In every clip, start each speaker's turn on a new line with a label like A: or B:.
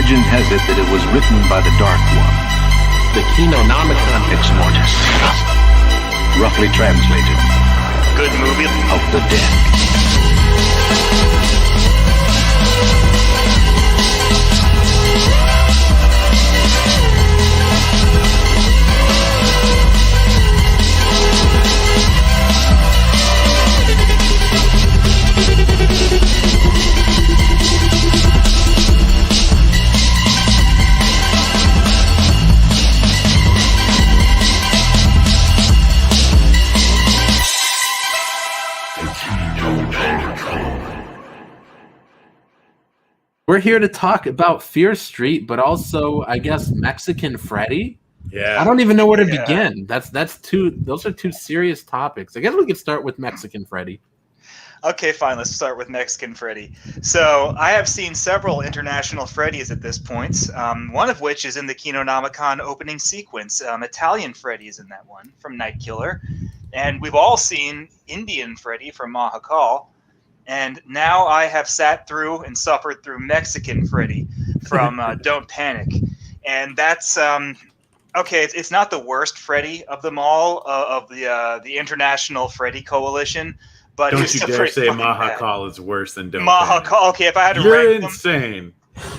A: Legend has it that it was written by the Dark One.
B: The Kinonomicon
A: Ex Mortis. Roughly translated,
B: good movie.
A: of the dead.
C: We're here to talk about Fear Street, but also, I guess, Mexican Freddy.
D: Yeah.
C: I don't even know where to begin. Those are two serious topics. I guess we could start with Mexican Freddy.
E: Okay, fine. Let's start with Mexican Freddy. So I have seen several international Freddys at this point, one of which is in the Kinonomicon opening sequence. Italian Freddy is in that one from Night Killer. And we've all seen Indian Freddy from Mahakal. And now I have sat through and suffered through Mexican Freddy from Don't Panic. And that's, okay, it's not the worst Freddy of them all, of the International Freddy Coalition. But
D: don't you dare say Mahakal is worse than Don't
E: Mahakal.
D: Panic.
E: Okay, if I had to
D: You're
E: rank
D: insane.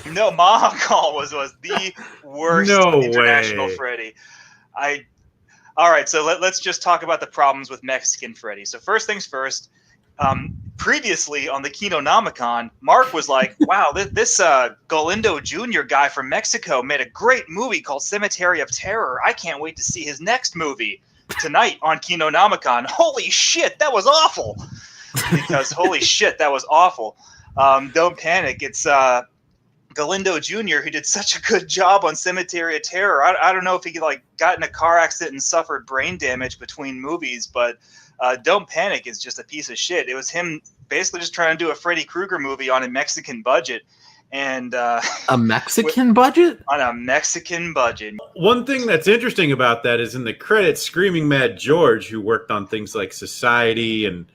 E: them, no, Mahakal was the worst
D: No
E: international
D: way.
E: Freddy. All right, so let's just talk about the problems with Mexican Freddy. So first things first. Previously on the Kinonomicon, Mark was like, "Wow, this Galindo Jr. guy from Mexico made a great movie called Cemetery of Terror. I can't wait to see his next movie tonight on Kinonomicon. Holy shit, that was awful!" Because holy shit, that was awful. Don't panic. It's Galindo Jr. who did such a good job on Cemetery of Terror. I don't know if he got in a car accident and suffered brain damage between movies, but Don't Panic is just a piece of shit. It was him basically just trying to do a Freddy Krueger movie on a Mexican budget. And
C: a Mexican budget?
E: On a Mexican budget.
D: One thing that's interesting about that is in the credits, Screaming Mad George, who worked on things like Society and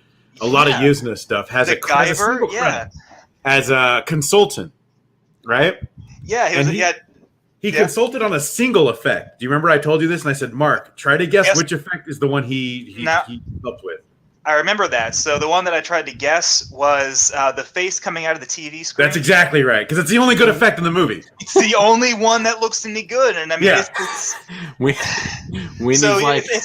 D: a lot of Yuzna stuff, has a single credit as a consultant, right?
E: Yeah,
D: he consulted on a single effect. Do you remember I told you this? And I said, Mark, try to guess which effect is the one he helped with.
E: I remember that. So the one that I tried to guess was the face coming out of the TV screen.
D: That's exactly right, because it's the only good effect in the movie.
E: It's the only one that looks any good. And I mean, it's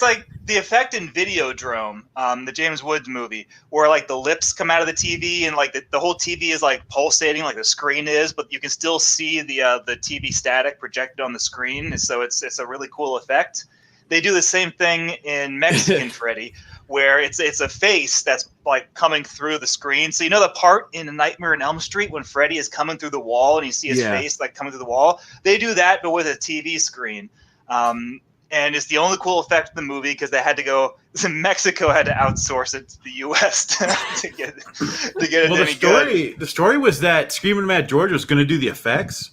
E: like the effect in Videodrome, the James Woods movie, where like the lips come out of the TV and like the whole TV is like pulsating like the screen is, but you can still see the TV static projected on the screen. So it's a really cool effect. They do the same thing in Mexican Freddy, where it's a face that's like coming through the screen. So you know the part in A Nightmare on Elm Street when Freddy is coming through the wall and you see his face like coming through the wall? They do that, but with a TV screen. And it's the only cool effect in the movie because they had to go. Mexico had to outsource it to the U.S. to get it any good.
D: The story was that Screaming Mad George was going to do the effects,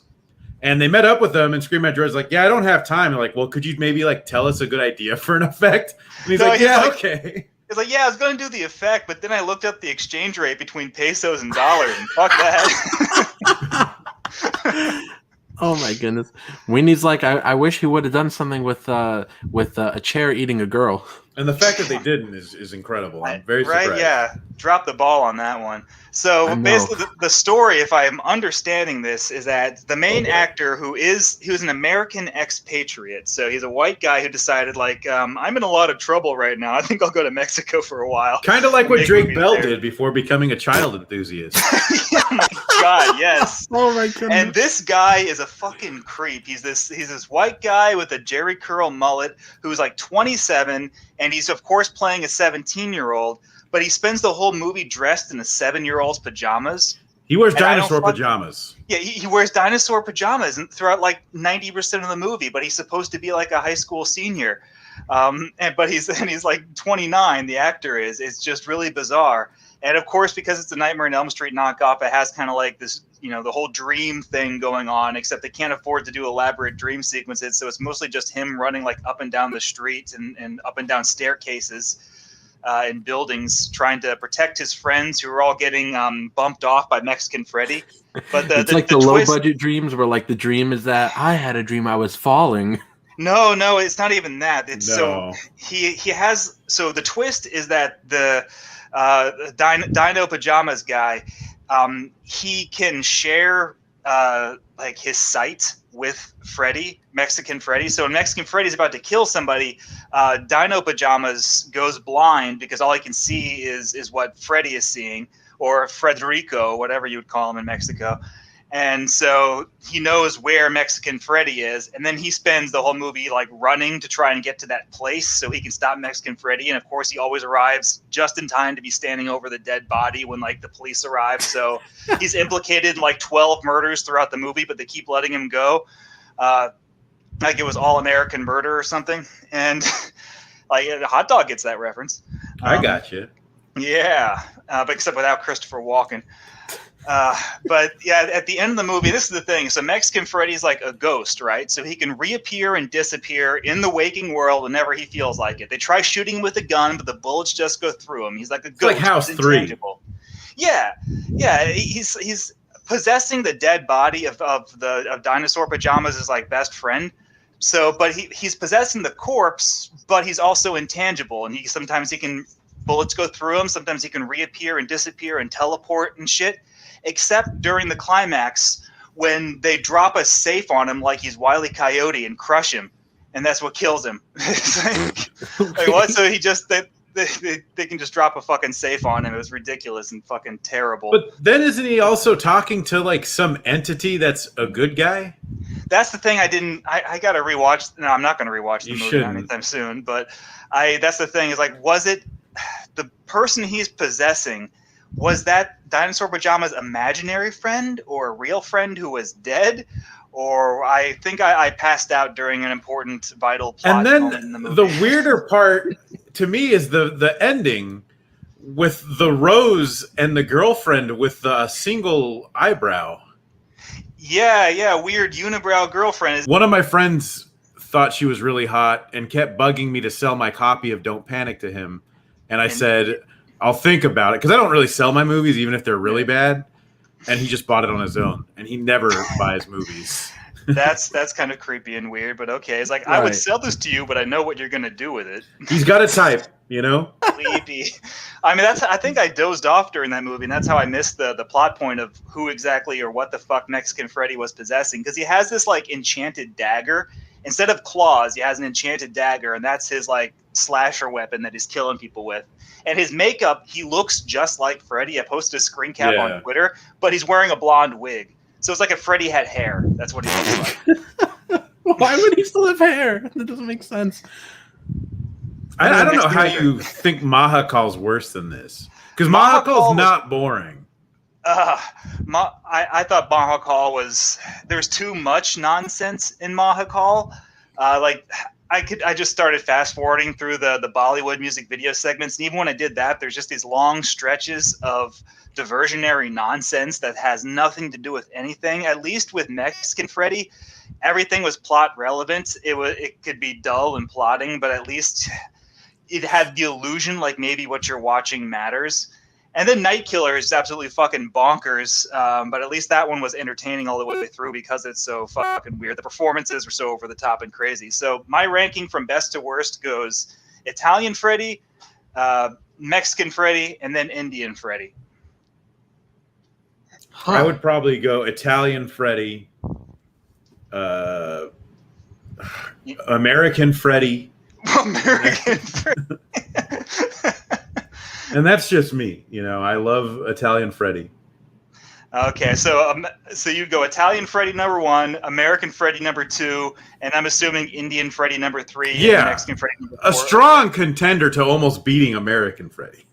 D: and they met up with them. And Screaming Mad George was like, "Yeah, I don't have time." They're like, "Well, could you maybe like tell us a good idea for an effect?" And he's okay.
E: He's like, "Yeah, I was going to do the effect, but then I looked up the exchange rate between pesos and dollars, and fuck that."
C: Oh my goodness! Winnie's like, I wish he would have done something with a chair eating a girl.
D: And the fact that they didn't is incredible. I'm very surprised.
E: Right? Yeah, drop the ball on that one. So basically, the story, if I'm understanding this, is that the main actor who is an American expatriate. So he's a white guy who decided, like, I'm in a lot of trouble right now. I think I'll go to Mexico for a while.
D: Kind of like what Drake Bell did before becoming a child enthusiast.
E: Oh my god, yes.
C: Oh my goodness.
E: And this guy is a fucking creep. He's this white guy with a Jerry curl mullet who's like 27, and he's of course playing a 17-year-old. But he spends the whole movie dressed in a 7-year-old's pajamas.
D: He wears dinosaur pajamas.
E: Yeah, he wears dinosaur pajamas throughout like 90% of the movie. But he's supposed to be like a high school senior, but he's like 29. The actor is. It's just really bizarre. And of course, because it's a Nightmare on Elm Street knockoff, it has kind of like this, the whole dream thing going on. Except they can't afford to do elaborate dream sequences, so it's mostly just him running like up and down the street and up and down staircases. in buildings trying to protect his friends who are all getting bumped off by Mexican Freddy. But
C: it's like the low budget dreams where like the dream is that I had a dream I was falling.
E: No, it's not even that. It's
D: No.
E: so he has. So the twist is that the Dino Pajamas guy, he can share like his sight with Freddy, Mexican Freddy. So when Mexican Freddy's about to kill somebody, Dino Pajamas goes blind because all he can see is what Freddy is seeing, or Frederico, whatever you would call him in Mexico. And so he knows where Mexican Freddy is, and then he spends the whole movie like running to try and get to that place so he can stop Mexican Freddy. And of course, he always arrives just in time to be standing over the dead body when like the police arrive. So he's implicated in like 12 murders throughout the movie, but they keep letting him go. Like it was All American Murder or something. And like Hot Dog gets that reference.
D: I got you.
E: Yeah, but except without Christopher Walken. But yeah, at the end of the movie, this is the thing. So Mexican Freddy's like a ghost, right? So he can reappear and disappear in the waking world whenever he feels like it. They try shooting him with a gun, but the bullets just go through him. He's like a ghost.
D: Like House 3.
E: Yeah. He's possessing the dead body of Dinosaur Pajamas' as like best friend. So, but he's possessing the corpse, but he's also intangible, and sometimes he can bullets go through him. Sometimes he can reappear and disappear and teleport and shit. Except during the climax when they drop a safe on him like he's Wile E. Coyote and crush him, and that's what kills him. like what? So he just they can just drop a fucking safe on him. It was ridiculous and fucking terrible.
D: But then isn't he also talking to like some entity that's a good guy?
E: That's the thing. I got to rewatch. No, I'm not going to rewatch the movie anytime soon. But that's the thing. Is like, was it the person he's possessing? Was that Dinosaur Pajamas' imaginary friend or a real friend who was dead? Or I think I passed out during an important, vital plot moment in the movie.
D: The weirder part to me is the ending with the rose and the girlfriend with the single eyebrow.
E: Yeah, weird unibrow girlfriend.
D: One of my friends thought she was really hot and kept bugging me to sell my copy of Don't Panic to him. And I said, I'll think about it, because I don't really sell my movies, even if they're really bad. And he just bought it on his own, and he never buys movies.
E: That's kind of creepy and weird, but okay. It's like, right. I would sell this to you, but I know what you're going to do with it.
D: He's got a type, you know?
E: Creepy. I mean, I think I dozed off during that movie, and that's how I missed the plot point of who exactly or what the fuck Mexican Freddy was possessing, because he has this, like, enchanted dagger. Instead of claws, he has an enchanted dagger, and that's his, like, slasher weapon that he's killing people with. And his makeup, he looks just like Freddy. I posted a screen cap on Twitter, but he's wearing a blonde wig. So it's like if Freddy had hair. That's what he looks like.
C: Why would he still have hair? That doesn't make sense.
D: I don't know how you think Mahakal's worse than this. Because Mahakal's not boring.
E: I thought Mahakal was... There's too much nonsense in Mahakal. I just started fast forwarding through the Bollywood music video segments, and even when I did that, there's just these long stretches of diversionary nonsense that has nothing to do with anything. At least with Mexican Freddy, everything was plot relevant. It could be dull and plotting, but at least it had the illusion like maybe what you're watching matters. And then Night Killer is absolutely fucking bonkers, but at least that one was entertaining all the way through because it's so fucking weird. The performances were so over the top and crazy. So my ranking from best to worst goes Italian Freddy, Mexican Freddy, and then Indian Freddy.
D: Huh. I would probably go Italian Freddy, American Freddy.
E: American Freddy.
D: And that's just me, you know. I love Italian Freddy.
E: Okay, so you'd go Italian Freddy number 1, American Freddy number 2, and I'm assuming Indian Freddy number 3, and Mexican Freddy number 4.
D: A strong contender to almost beating American Freddy.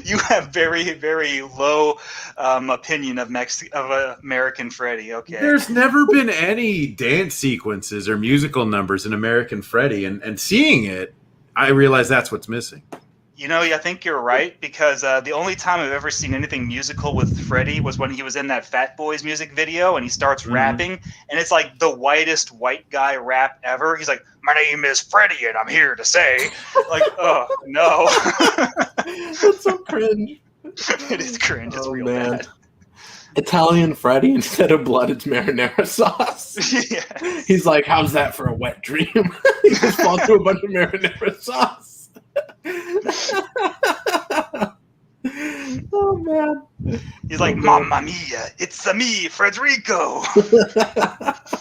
E: You have very, very low opinion of American Freddy. Okay.
D: There's never been any dance sequences or musical numbers in American Freddy, and seeing it, I realize that's what's missing.
E: I think you're right, because the only time I've ever seen anything musical with Freddie was when he was in that Fat Boys music video and he starts rapping, and it's like the whitest white guy rap ever. He's like, "My name is Freddie and I'm here to say," like, oh no.
C: That's so cringe.
E: It is cringe. It's real
C: man.
E: bad.
C: Italian Freddy, instead of blood, it's marinara sauce.
E: Yes.
C: He's like, how's that for a wet dream? He just falls through a bunch of marinara sauce. Oh, man.
E: He's like, "Mamma mia, it's me, Federico."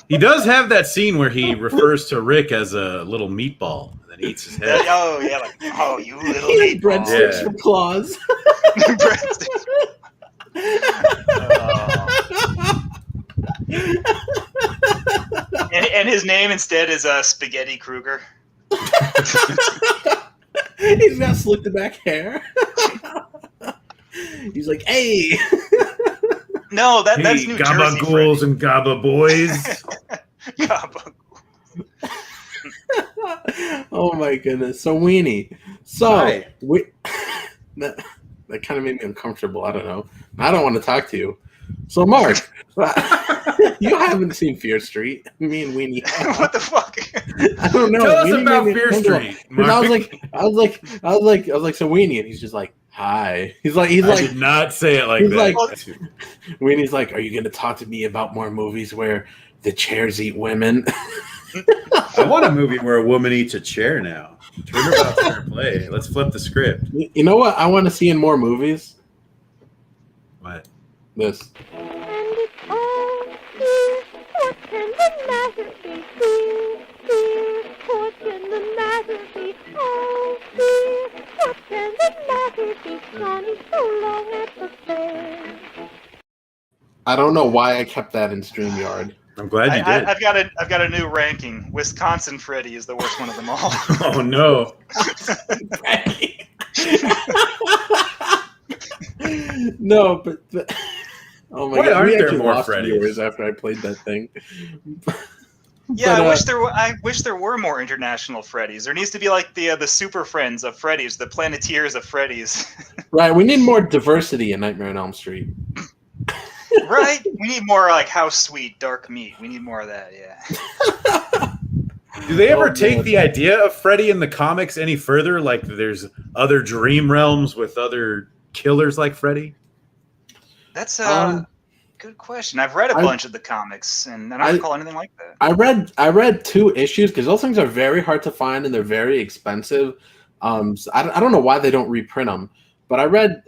D: He does have that scene where he refers to Rick as a little meatball and then eats his head.
E: Oh, yeah, like, "Oh, you little
C: He had
E: meatball."
C: breadsticks for claws.
E: Breadsticks. And his name instead is Spaghetti Kruger.
C: He's got slicked back hair. He's like, hey.
E: No, that's
D: Hey,
E: New
D: Gabba
E: Jersey.
D: ghouls and Gabba boys.
E: Gabba.
C: Oh my goodness. So Weenie. So
D: Hi.
C: that kind of made me uncomfortable. I don't know. I don't want to talk to you. So Mark, you haven't seen Fear Street. Me and Weenie.
E: What the fuck?
C: I don't know.
D: Tell us
C: Weenie
D: about
C: made me
D: Fear
C: uncomfortable.
D: Street,
C: 'Cause I was
D: Mark.
C: like, so Weenie, and he's just like, hi. He's
D: I
C: like,
D: did not say it like
C: he's
D: that.
C: like- Weenie's like, are you going to talk to me about more movies where the chairs eat women?
D: I want a movie where a woman eats a chair now. Turnabout's fair play. Let's flip the script.
C: You know what I want to see in more movies?
D: What?
C: This. I don't know why I kept that in StreamYard.
D: I'm glad you did.
E: I've got a new ranking. Wisconsin Freddy is the worst one of them all.
D: Oh no.
C: No, but oh my
D: Why
C: god,
D: aren't
C: we
D: there
C: actually
D: more
C: lost
D: Freddys?
C: viewers after I played that thing.
E: Yeah,
C: But,
E: I wish there were more international Freddys. There needs to be like the Super Friends of Freddys, the Planeteers of Freddys.
C: Right, we need more diversity in Nightmare on Elm Street.
E: Right? We need more like House Sweet, Dark Meat. We need more of that, yeah.
D: Do they ever
C: Oh,
D: take
C: man.
D: the idea of Freddy in the comics any further? Like there's other dream realms with other killers like Freddy?
E: That's a good question. I've read a bunch of the comics, and I don't recall anything like that.
C: I read 2 issues because those things are very hard to find and they're very expensive. So I don't know why they don't reprint them. But I read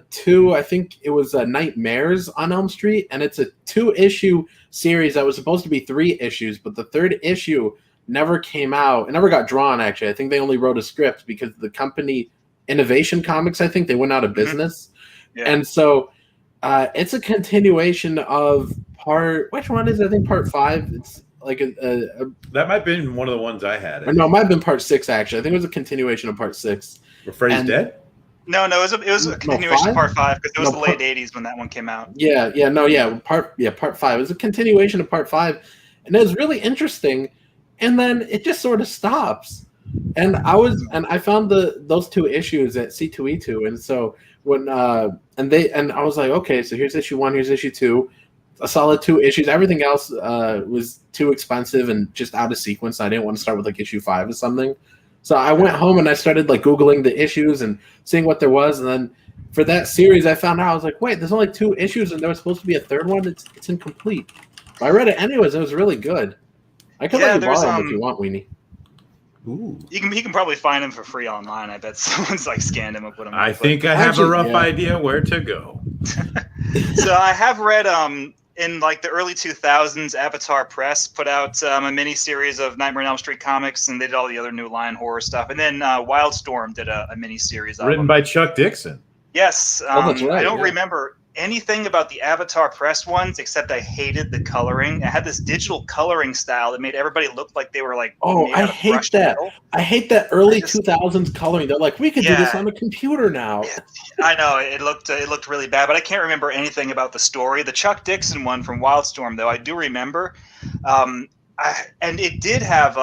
C: 2, I think it was Nightmares on Elm Street, and it's a 2-issue series that was supposed to be 3 issues, but the 3rd issue never came out. It never got drawn, actually. I think they only wrote a script because the company, Innovation Comics, I think, they went out of business.
E: Yeah.
C: And so it's a continuation of which one is it? I think part 5. It's like
D: That might have been one of the ones I had.
C: or no, it might have been part 6, actually. I think it was a continuation of part 6.
D: Where Freddy's
C: and-
D: dead?
E: No, it was a continuation of
C: 5?
E: part 5 because it was
C: No,
E: the late '80s when that one came out.
C: Part 5. It was a continuation of part 5, and it was really interesting. And then it just sort of stops. And I found those 2 issues at C2E2, and so when I was like, okay, so here's issue 1, here's issue 2, a solid 2 issues. Everything else was too expensive and just out of sequence. I didn't want to start with like issue 5 or something. So I went home and I started like Googling the issues and seeing what there was. And then for that series, I found out, I was like, wait, there's only 2 issues and there was supposed to be a 3rd one. It's incomplete. But I read it anyways. It was really good. I could let you borrow them if you want, Weenie.
D: Ooh.
E: You can probably find them for free online. I bet someone's like scanned them and put them.
D: I think I have a rough
C: yeah.
D: idea where to go.
E: So I have read in like the early 2000s, Avatar Press put out a mini series of Nightmare on Elm Street comics, and they did all the other New Line horror stuff. And then Wildstorm did a mini series of
D: Written
E: them.
D: by Chuck Dixon.
E: Yes,
C: that's right,
E: I don't
C: yeah.
E: remember anything about the Avatar Press ones except I hated the coloring. It had this digital coloring style that made everybody look like they were like.
C: Oh,
E: made
C: I
E: out of
C: hate
E: brushed
C: that.
E: metal.
C: I hate that early 2000s coloring. They're like, we could do this
E: Yeah.
C: on a computer now.
E: I know it looked really bad, but I can't remember anything about the story. The Chuck Dixon one from Wildstorm, though, I do remember, and it did have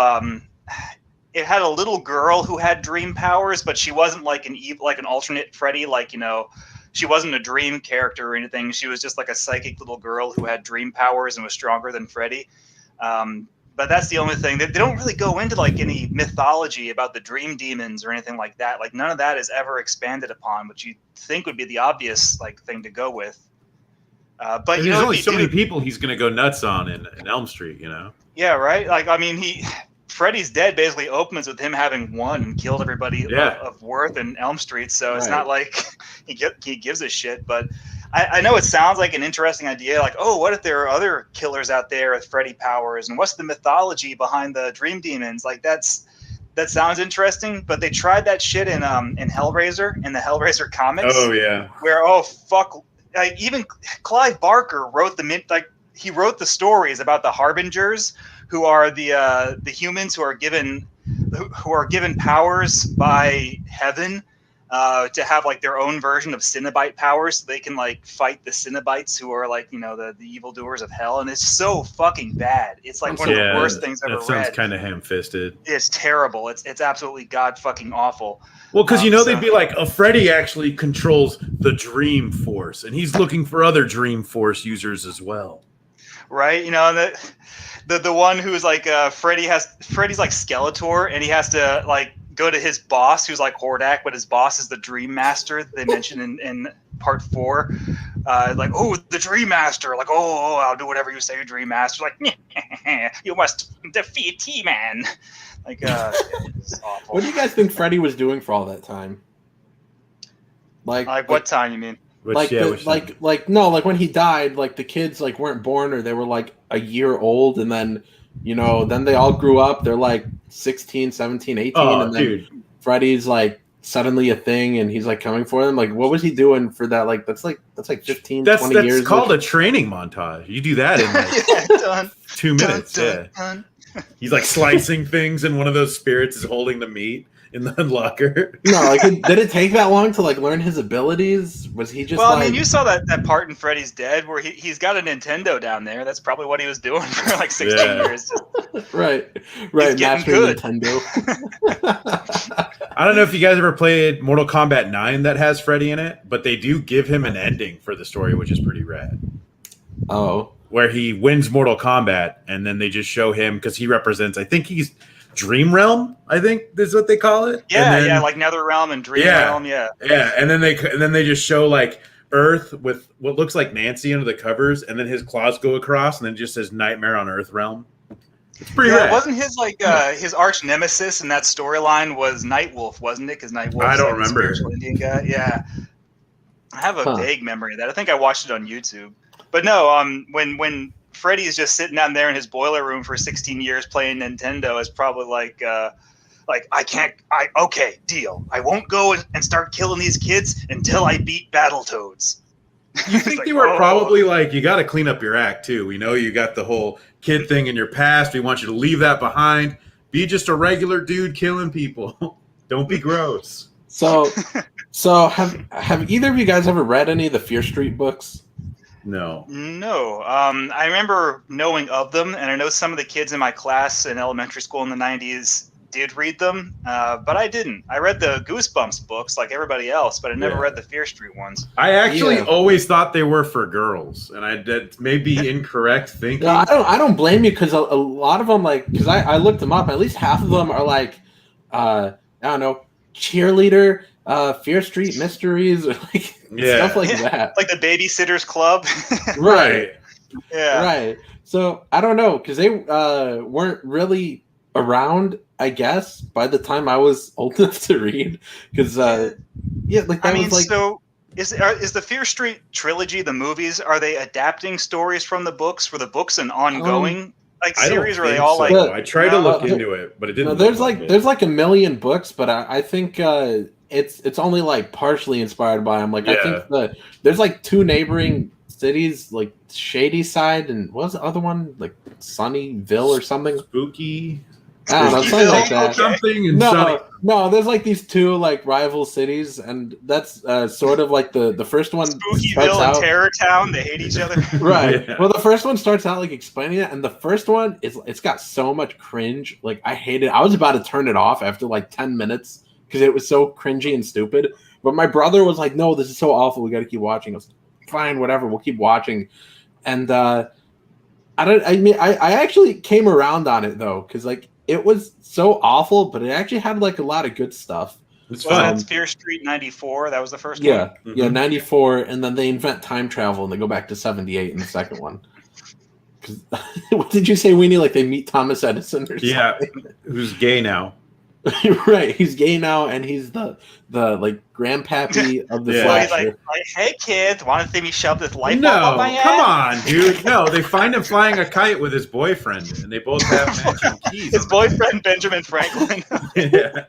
E: it had a little girl who had dream powers, but she wasn't like an alternate Freddy, like, she wasn't a dream character or anything. She was just like a psychic little girl who had dream powers and was stronger than Freddy. But that's the only thing. They don't really go into like any mythology about the dream demons or anything like that. Like none of that is ever expanded upon, which you think would be the obvious like thing to go with. But
D: there's only so many people he's going to go nuts on in Elm Street,
E: Yeah, right. Like I mean, Freddy's Dead basically opens with him having won and killed everybody of worth in Elm Street. So it's not like he gives a shit. But I know it sounds like an interesting idea. Like, oh, what if there are other killers out there with Freddy powers? And what's the mythology behind the dream demons? Like that sounds interesting. But they tried that shit in Hellraiser, in the Hellraiser comics.
D: Oh, yeah.
E: Where, oh, fuck. Even Clive Barker wrote he wrote the stories about the Harbingers, who are the humans who are given powers by heaven to have like their own version of Cenobite powers, so they can like fight the Cenobites who are like the evildoers of hell, and it's so fucking bad. It's like one of the worst things I've ever read.
D: That sounds kind of ham-fisted.
E: It's terrible. It's absolutely god fucking awful.
D: Well, because they'd be like, Freddy actually controls the Dream Force, and he's looking for other Dream Force users as well.
E: Right, and the one who's like Freddy's like Skeletor, and he has to like go to his boss, who's like Hordak, but his boss is the Dream Master. They mentioned in part 4, like, oh, the Dream Master, like, oh, I'll do whatever you say, Dream Master. Like, you must defeat T-Man. Like, it's awful.
C: What do you guys think Freddy was doing for all that time?
E: Like what time you mean?
C: Like when he died, like the kids like weren't born, or they were like a year old, and then then they all grew up. They're like 16, 17, 18, and then Freddy's like suddenly a thing, and he's like coming for them. Like, what was he doing for that? Like that's like 15, 20 years.
D: That's called a training montage. You do that in like 2 minutes. Done. He's like slicing things, and one of those spirits is holding the meat in the locker.
C: No, like did it take that long to like learn his abilities? Was he just?
E: Well, I mean, you saw that part in Freddy's Dead where he's got a Nintendo down there. That's probably what he was doing for like 16 years.
C: Right.
E: He's getting good.
C: Nintendo.
D: I don't know if you guys ever played Mortal Kombat 9 that has Freddy in it, but they do give him an ending for the story, which is pretty rad.
C: Oh.
D: Where he wins Mortal Kombat, and then they just show him because he represents, I think he's Dream Realm, I think is what they call it.
E: Yeah, like Nether Realm and Dream Realm, yeah.
D: And then they just show like Earth with what looks like Nancy under the covers, and then his claws go across, and then it just says Nightmare on Earth Realm. It's pretty rad.
E: Wasn't his like his arch nemesis in that storyline was Nightwolf, wasn't it? Because Nightwolf,
D: I don't
E: like
D: remember.
E: The spiritual Indian guy. Yeah, I have a vague memory of that. I think I watched it on YouTube. But no, when Freddy is just sitting down there in his boiler room for 16 years playing Nintendo, is probably like okay, deal. I won't go and start killing these kids until I beat Battletoads.
D: You think they were probably like, you got to clean up your act too. We know you got the whole kid thing in your past. We want you to leave that behind. Be just a regular dude killing people. Don't be gross.
C: So have either of you guys ever read any of the Fear Street books?
D: No.
E: I remember knowing of them, and I know some of the kids in my class in elementary school in the 90s did read them, but I didn't. I read the Goosebumps books like everybody else, but I never read the Fear Street ones.
D: I actually always thought they were for girls, and that may be incorrect thinking.
C: No, I don't blame you, because a lot of them, like, because I looked them up, at least half of them are like, I don't know, cheerleader, Fear Street mysteries, or like stuff like that,
E: like the Babysitters Club.
C: Right.
E: Yeah.
C: Right. So I don't know, because they weren't really around, I guess, by the time I was old enough to read. Because so is the Fear Street trilogy, the movies, are they adapting stories from the books? For the books an ongoing series, or are they all like?
D: I tried to look into it, but it didn't.
C: There's like a million books, but I think it's only like partially inspired by them. Like I think there's like 2 neighboring cities, like Shady Side and what was the other one, like Sunnyville or something?
D: Spooky.
C: I don't know, something like that.
E: Okay.
D: Something and Sunny.
C: No, there's like these two like rival cities, and that's sort of like the first one starts
E: Spookyville and
C: out.
E: Terror Town, they hate each other.
C: Right.
D: Yeah.
C: Well, the first one starts out like explaining it, and the first one it's got so much cringe. Like I hate it. I was about to turn it off after like 10 minutes because it was so cringy and stupid. But my brother was like, "No, this is so awful. We got to keep watching." I was fine, whatever. We'll keep watching. And I actually came around on it though, because like it was so awful, but it actually had like a lot of good stuff.
D: It's
E: Was
D: fun.
E: that Fear Street 94? That was the first one?
C: Yeah,
D: Mhm.
C: yeah, 94, and then they invent time travel and they go back to 78 in the second one. 'Cause- what did you say, Weenie? Like they meet Thomas Edison or something?
D: Yeah, who's gay now?
C: Right. He's gay now, and he's the like grandpappy of the
D: Yeah.
E: So he's
C: slasher.
E: like, hey kids, want to see me shove this light bulb
D: No,
E: up my ass?
D: come on, dude. No, they find him flying a kite with his boyfriend, and they both have matching keys.
E: His boyfriend, Benjamin Franklin.
D: Yeah.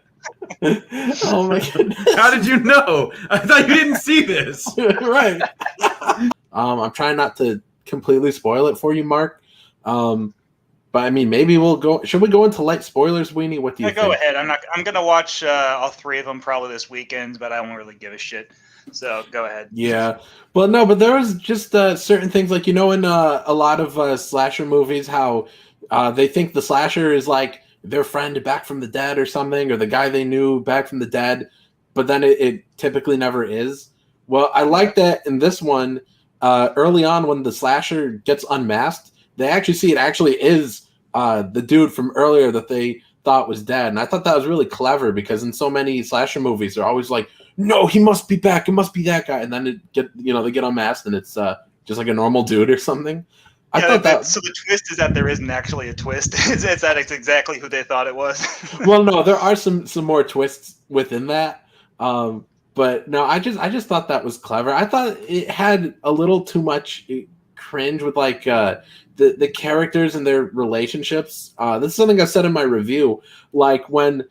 C: Oh my goodness!
D: How did you know? I thought you didn't see this.
C: Right. I'm trying not to completely spoil it for you, Mark. But I mean, maybe we'll go. Should we go into light spoilers, Weenie? What do you
E: Yeah,
C: think?
E: go ahead. I'm gonna watch all three of them probably this weekend, but I don't really give a shit. So go ahead.
C: Yeah. Well, no, but there was just certain things like, in a lot of slasher movies, how they think the slasher is like their friend back from the dead or something, or the guy they knew back from the dead, but then it typically never is. Well, I like that in this one, early on when the slasher gets unmasked, they actually see it actually is the dude from earlier that they thought was dead. And I thought that was really clever because in so many slasher movies, they're always like, no, he must be back. It must be that guy. And then they get unmasked and it's just like a normal dude or something. I thought that.
E: So the twist is that there isn't actually a twist. It's that it's exactly who they thought it was.
C: Well, no, there are some more twists within that. But no, I just thought that was clever. I thought it had a little too much cringe with like the characters and their relationships. This is something I said in my review. Like when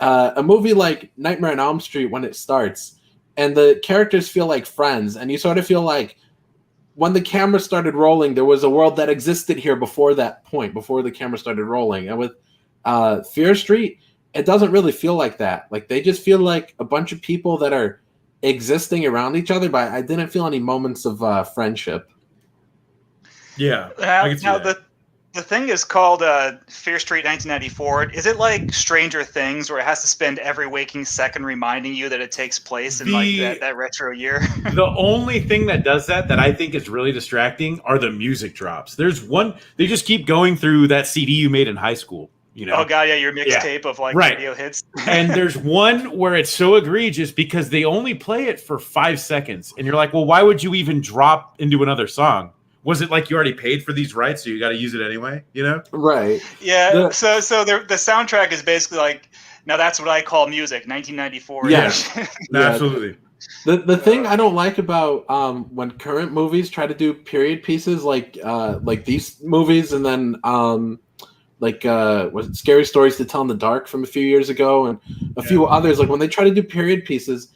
C: a movie like Nightmare on Elm Street, when it starts and the characters feel like friends, and you sort of feel like when the camera started rolling, there was a world that existed here before that point, before the camera started rolling. And with Fear Street, it doesn't really feel like that. Like they just feel like a bunch of people that are existing around each other, but I didn't feel any moments of friendship.
D: Yeah.
E: Now the thing is called Fear Street 1994. Is it like Stranger Things, where it has to spend every waking second reminding you that it takes place in like that retro year?
D: The only thing that does that I think is really distracting are the music drops. There's one, they just keep going through that CD you made in high school.
E: Oh god, yeah, your mixtape of like radio hits.
D: And there's one where it's so egregious because they only play it for 5 seconds, and you're like, well, why would you even drop into another song? Was it like you already paid for these rights, so you got to use it anyway?
C: Right.
E: Yeah. So the soundtrack is basically like, now that's what I call music, 1994.
C: Yes.
D: No, absolutely.
C: The thing I don't like about when current movies try to do period pieces like these movies, and then was it Scary Stories to Tell in the Dark from a few years ago, and a few others, like when they try to do period pieces,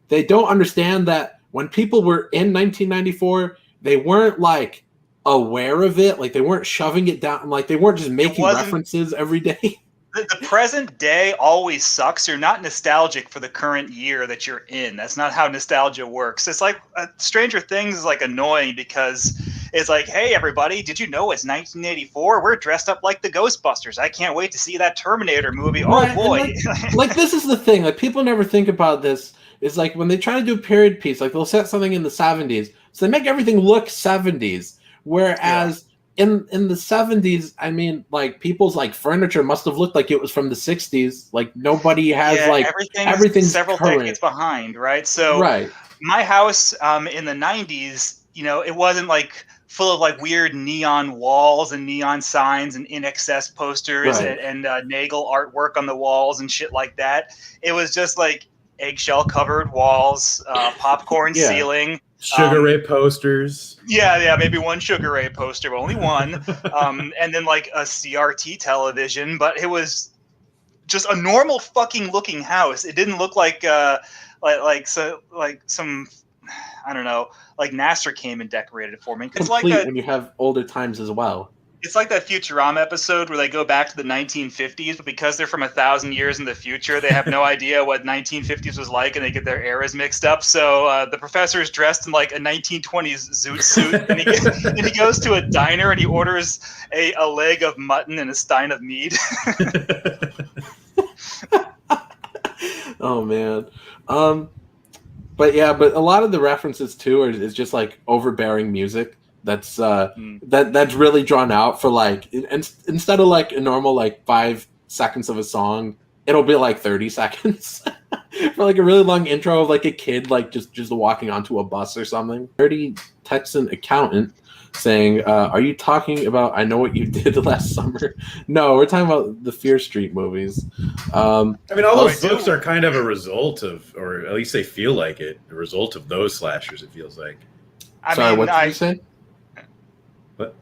C: they don't understand that when people were in 1994, they weren't like aware of it, like they weren't shoving it down, like they weren't just making references every day.
E: The present day always sucks. You're not nostalgic for the current year that you're in. That's not how nostalgia works. It's like Stranger Things is like annoying because it's like, hey, everybody, did you know it's 1984? We're dressed up like the Ghostbusters. I can't wait to see that Terminator movie.
C: Right,
E: oh, boy.
C: Like this is the thing. Like people never think about this. Is like when they try to do a period piece, like they'll set something in the 70s. So they make everything look 70s. Whereas in the 70s, I mean, like people's like furniture must have looked like it was from the 60s. Like nobody has everything's
E: several
C: current.
E: decades behind, right? So
C: right.
E: My house in the 90s, it wasn't like full of like weird neon walls and neon signs and in excess posters and Nagel artwork on the walls and shit like that. It was just like eggshell covered walls, popcorn ceiling.
D: Sugar Ray posters.
E: Yeah, maybe one Sugar Ray poster, but only one. And then like a CRT television, but it was just a normal fucking looking house. It didn't look like some, I don't know, like Nasser came and decorated it for me.
C: Complete when you have older times as well.
E: It's like that Futurama episode where they go back to the 1950s, but because they're from 1,000 years in the future, they have no idea what 1950s was like, and they get their eras mixed up. So the professor is dressed in like a 1920s zoot suit, and he goes to a diner and he orders a leg of mutton and a stein of mead.
C: Oh man. But a lot of the references too is just like overbearing music. That's that's really drawn out for like instead of like a normal like 5 seconds of a song, it'll be like 30 seconds for like a really long intro of like a kid like just walking onto a bus or something. Nerdy Texan accountant saying, "Are you talking about I Know What You Did Last Summer?" No, we're talking about the Fear Street movies.
D: I mean, all those books are kind of a result of, or at least they feel like it, a result of those slashers. It feels like.
C: Sorry, what did you say?
D: What?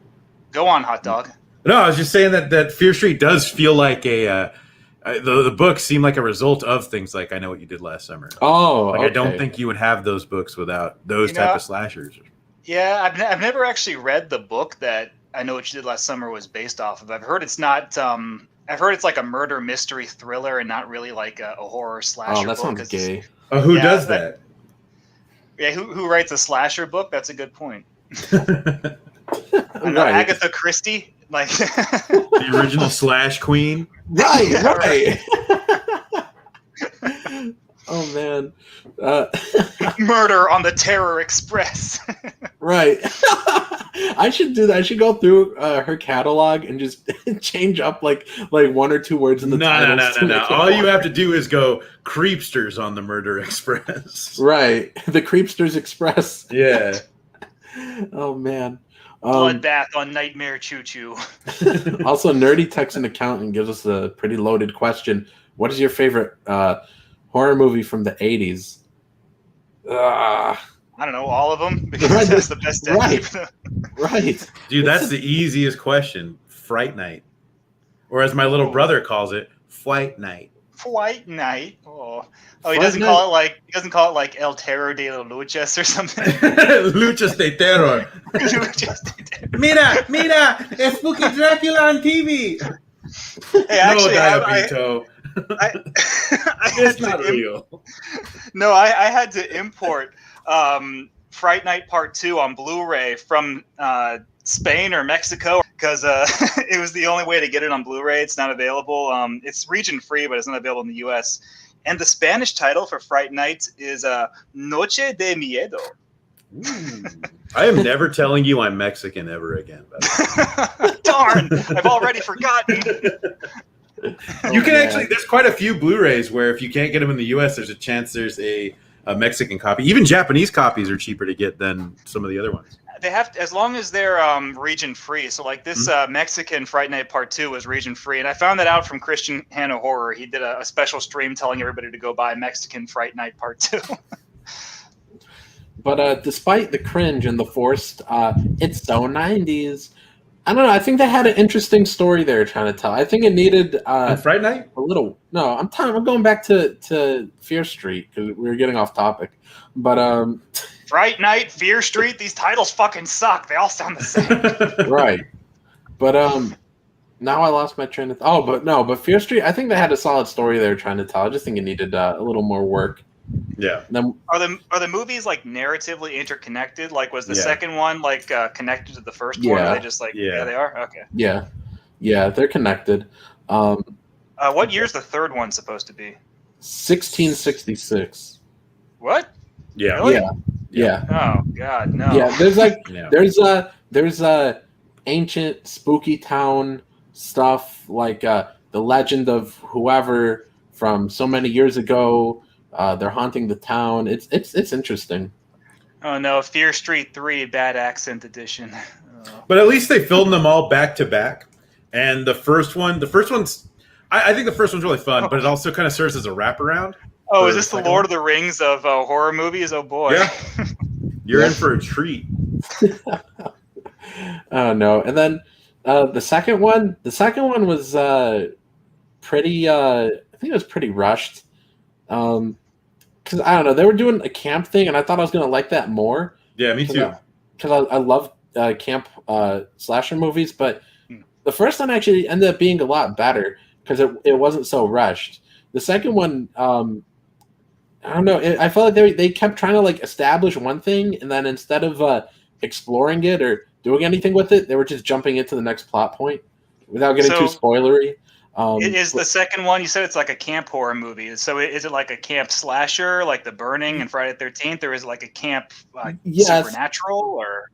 E: Go on, hot dog.
D: No, I was just saying that Fear Street does feel like the books seem like a result of things like I Know What You Did Last Summer.
C: Oh,
D: like,
C: okay.
D: I don't think you would have those books without those type of slashers.
E: Yeah, I've never actually read the book that I Know What You Did Last Summer was based off of. I've heard it's not. I've heard it's like a murder mystery thriller and not really like a horror slasher.
C: Oh, that
E: book.
C: sounds gay.
D: Oh, who does that?
E: Yeah, who writes a slasher book? That's a good point. I know,
C: Right.
E: Agatha Christie, like
D: The original Slash Queen.
C: Right. Oh man.
E: Murder on the Terror Express.
C: Right. I should do that. I should go through her catalog and just change up like 1 or 2 words in the titles.
D: No. All you have to do is go Creepsters on the Murder Express.
C: Right. The Creepsters Express.
D: Yeah.
C: Oh man.
E: Bloodbath on Nightmare Choo Choo.
C: Also, Nerdy Texan Accountant gives us a pretty loaded question. What is your favorite horror movie from the 80s?
E: I don't know, all of them, because that's the best decade.
C: Right.
D: Dude, that's the easiest question. Fright Night. Or as my little brother calls it, Flight Night.
E: Flight Night. He doesn't call it like El Terror de los Luchas or something.
D: Luchas de Terror.
E: Luchas de Terror.
D: Mira, es Spooky Dracula on TV.
E: Hey, actually,
D: Diabito. It's not real.
E: No, I had to import Fright Night Part 2 on Blu-ray from Spain or Mexico because it was the only way to get it on Blu-ray. It's not available. It's region free, but it's not available in the U.S. And the Spanish title for Fright Night is Noche de Miedo.
D: I am never telling you I'm Mexican ever again.
E: Darn, I've already forgotten.
D: You can actually, there's quite a few Blu-rays where if you can't get them in the U.S., there's a chance there's a Mexican copy. Even Japanese copies are cheaper to get than some of the other ones.
E: They have to, as long as they're region free. So like this Mexican Fright Night Part 2 was region free. And I found that out from Christian Hanna Horror. He did a special stream telling everybody to go buy Mexican Fright Night Part 2.
C: But despite the cringe and the forced, it's so 90s. I don't know. I think they had an interesting story they were trying to tell. I think it needed
D: Fright Night?
C: a little. No, I'm going back to Fear Street because we were getting off topic. But
E: Fright Night, Fear Street, these titles fucking suck. They all sound the same.
C: Right. But now I lost my train of thought. But Fear Street, I think they had a solid story they were trying to tell. I just think it needed a little more work.
D: Yeah.
C: Then,
E: are the movies like narratively interconnected? Like was the second one like connected to the first one? Or are they just like yeah, they are? Okay.
C: Yeah, they're connected.
E: What year's the third one supposed to be?
C: 1666.
E: What?
D: Yeah.
E: Really?
C: Yeah.
E: Oh God, no.
C: Yeah, there's like there's a ancient spooky town stuff like the legend of whoever from so many years ago. They're haunting the town. It's interesting.
E: Oh no, Fear Street 3 Bad Accent Edition.
D: But at least they filmed them all back to back. And the first one's I think the first one's really fun, but it also kind of serves as a wraparound.
E: Oh, is this the Lord of the Rings of horror movies? Oh boy.
D: Yeah. You're in for a treat.
C: Oh no. And then the second one was pretty I think it was pretty rushed. Because I don't know, they were doing a camp thing, and I thought I was gonna like that more.
D: Yeah, me too.
C: Because I love camp slasher movies, but The first one actually ended up being a lot better because it wasn't so rushed. The second one, I don't know. I felt like they kept trying to like establish one thing, and then instead of exploring it or doing anything with it, they were just jumping into the next plot point without getting too spoilery.
E: Is the second one, you said it's like a camp horror movie. So is it like a camp slasher, like The Burning and Friday the 13th, or is it like a camp supernatural? Or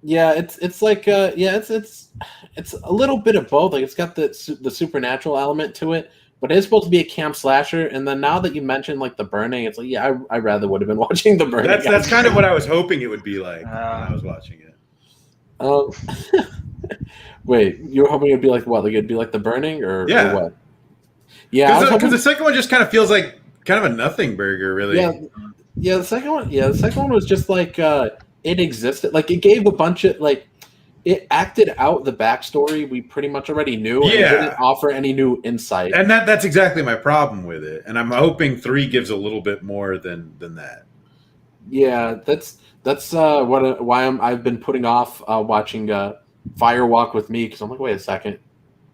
C: yeah, it's like it's a little bit of both. Like it's got the supernatural element to it, but it's supposed to be a camp slasher. And then now that you mentioned like The Burning, it's like I rather would have been watching The Burning.
D: That's kind of what I was hoping it would be like when I was watching it.
C: Wait, you were hoping it'd be like what? Like it'd be like The Burning or what?
D: Yeah, because the second one just kind of feels like kind of a nothing burger, really.
C: Yeah. The second one was just like it existed. Like it gave a bunch of like it acted out the backstory we pretty much already knew. And it didn't offer any new insight.
D: And that's exactly my problem with it. And I'm hoping 3 gives a little bit more than that.
C: Yeah, that's why I've been putting off watching Fire Walk with Me, because I'm like, wait a second,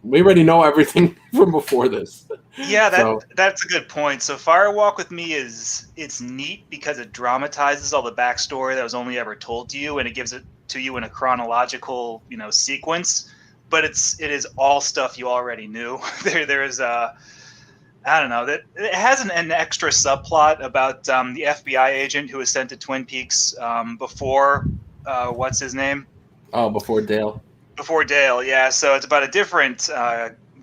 C: we already know everything from before this.
E: Yeah, that's a good point. So Fire Walk with Me it's neat because it dramatizes all the backstory that was only ever told to you, and it gives it to you in a chronological sequence. But it is all stuff you already knew. There is I don't know, that it has an extra subplot about the FBI agent who was sent to Twin Peaks before what's his name?
C: Oh, before Dale. Before
E: Dale, yeah. So it's about a different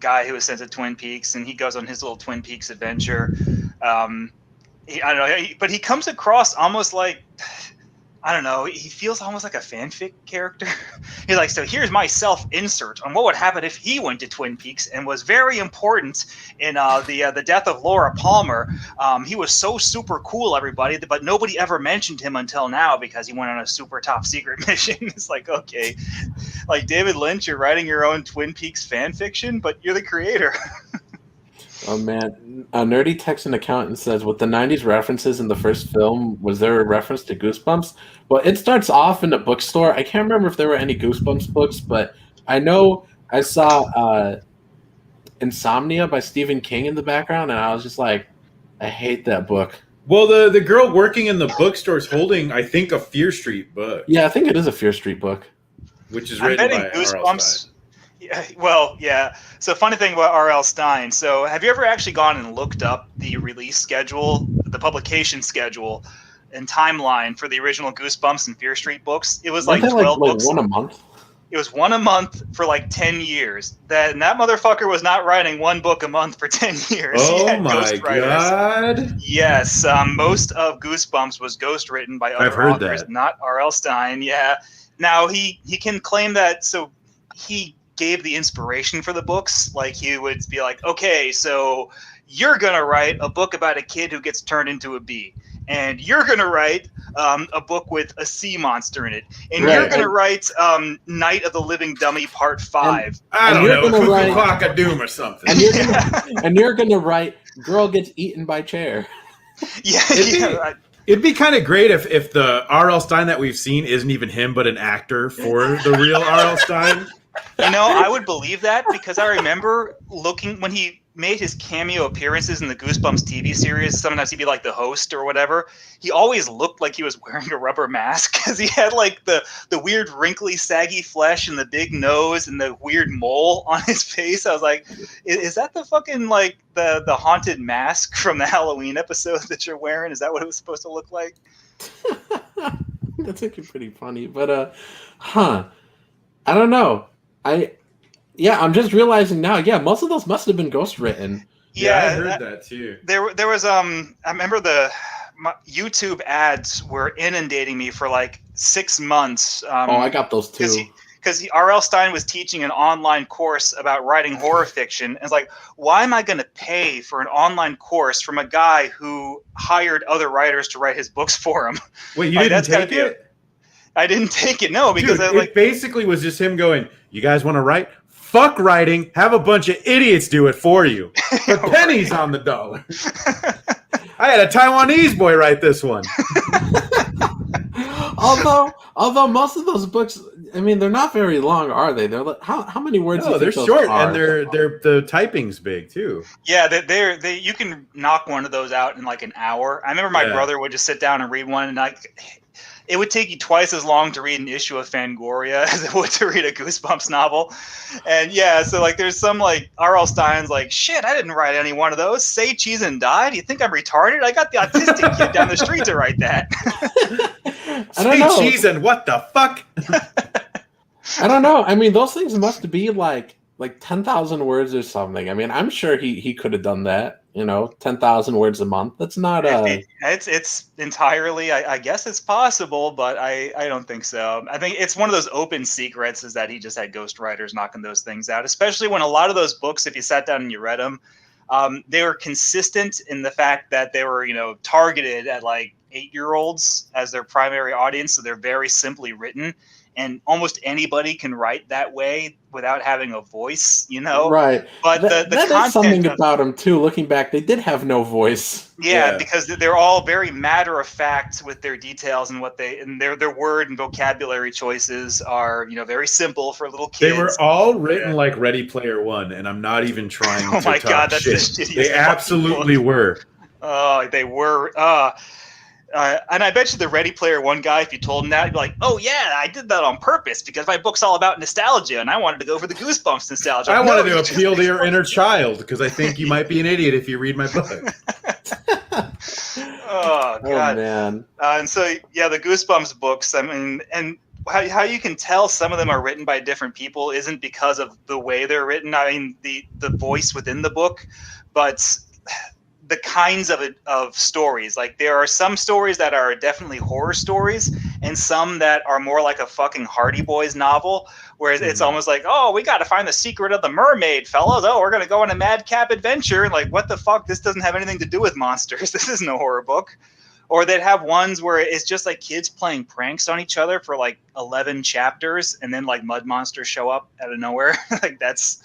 E: guy who was sent to Twin Peaks, and he goes on his little Twin Peaks adventure. I don't know, but he comes across almost like, I don't know, he feels almost like a fanfic character. He's like, so here's my self-insert on what would happen if he went to Twin Peaks and was very important in the death of Laura Palmer. He was so super cool, everybody, but nobody ever mentioned him until now because he went on a super top secret mission. It's like, okay, like David Lynch, you're writing your own Twin Peaks fan fiction, but you're the creator.
C: Oh man, a nerdy Texan accountant says, with the 90s references in the first film, was there a reference to Goosebumps? Well, it starts off in a bookstore. I can't remember if there were any Goosebumps books, but I know I saw Insomnia by Stephen King in the background, and I was just like, I hate that book.
D: Well, the girl working in the bookstore is holding, I think, a Fear Street book.
C: Yeah, I think it is a Fear Street book.
D: Which is written by R.L. Stine.
E: Yeah, well, yeah. So funny thing about R.L. Stine. So have you ever actually gone and looked up the release schedule, the publication schedule, and timeline for the original Goosebumps and Fear Street books? It was like 12 books.
C: One a month?
E: It was one a month for like 10 years. And that motherfucker was not writing one book a month for 10 years.
D: Oh my God.
E: Yes. Most of Goosebumps was ghost written by other authors, not R.L. Stine. Yeah. Now he can claim that. So he gave the inspiration for the books. Like he would be like, okay, so you're going to write a book about a kid who gets turned into a bee. And you're going to write a book with a sea monster in it. And you're going to write Night of the Living Dummy Part 5.
D: I don't know, Cuckoo Clock of Doom or something.
C: And you're going to write Girl Gets Eaten by Chair.
D: It'd be kind of great if the R.L. Stine that we've seen isn't even him, but an actor for the real R.L. Stine.
E: I would believe that because I remember looking when he made his cameo appearances in the Goosebumps TV series. Sometimes he'd be like the host or whatever. He always looked like he was wearing a rubber mask because he had like the weird wrinkly, saggy flesh and the big nose and the weird mole on his face. I was like, is that the fucking like the haunted mask from the Halloween episode that you're wearing? Is that what it was supposed to look like?
C: That's actually pretty funny, but I don't know. I'm just realizing now. Yeah, most of those must have been ghost written.
E: Yeah,
D: I heard that too.
E: There was I remember my YouTube ads were inundating me for like 6 months.
C: I got those too.
E: Because R.L. Stine was teaching an online course about writing horror fiction. And it's like, why am I going to pay for an online course from a guy who hired other writers to write his books for him?
D: Wait, you didn't take it?
E: I didn't take it, no, because
D: it basically was just him going, you guys want to write? Fuck writing. Have a bunch of idiots do it for you. Put pennies on the dollar. I had a Taiwanese boy write this one.
C: although most of those books, I mean, they're not very long, are they? They're like, how many words?
D: No,
C: do you
D: they're
C: think
D: short,
C: those are?
D: and the typing's big too.
E: Yeah, they you can knock one of those out in like an hour. I remember my brother would just sit down and read one, and it would take you twice as long to read an issue of Fangoria as it would to read a Goosebumps novel. And yeah, so like there's some like R.L. Stein's like, shit, I didn't write any one of those. Say cheese and die? Do you think I'm retarded? I got the autistic kid down the street to write that.
C: I don't know.
D: Say cheese and what the fuck?
C: I don't know. I mean, those things must be like 10,000 words or something. I mean, I'm sure he could have done that. 10,000 words a month. That's not
E: it's entirely. I guess it's possible, but I don't think so. I think it's one of those open secrets is that he just had ghostwriters knocking those things out. Especially when a lot of those books, if you sat down and you read them, they were consistent in the fact that they were targeted at like 8-year-olds as their primary audience. So they're very simply written. And almost anybody can write that way without having a voice,
C: Right.
E: But the
C: that
E: content
C: is something about them too. Looking back, they did have no voice.
E: Yeah, because they're all very matter of fact with their details and their word and vocabulary choices are very simple for little kids.
D: They were all written like Ready Player One, and I'm not even trying.
E: Oh my god, that's
D: shit.
E: the shittiest.
D: They absolutely were.
E: Oh, they were. And I bet you the Ready Player One guy, if you told him that, he'd be like, "Oh yeah, I did that on purpose because my book's all about nostalgia, and I wanted to go for the Goosebumps nostalgia."
D: I wanted to appeal to your inner child because I think you might be an idiot if you read my book.
E: Oh god,
C: man!
E: And so the Goosebumps books. I mean, and how you can tell some of them are written by different people isn't because of the way they're written. I mean, the voice within the book, but the kinds of stories. Like there are some stories that are definitely horror stories and some that are more like a fucking Hardy Boys novel, where it's almost like, oh, we got to find the secret of the mermaid, fellas. Oh, we're going to go on a madcap adventure. Like, what the fuck? This doesn't have anything to do with monsters. This isn't a horror book. Or they'd have ones where it's just like kids playing pranks on each other for like 11 chapters and then like mud monsters show up out of nowhere. Like that's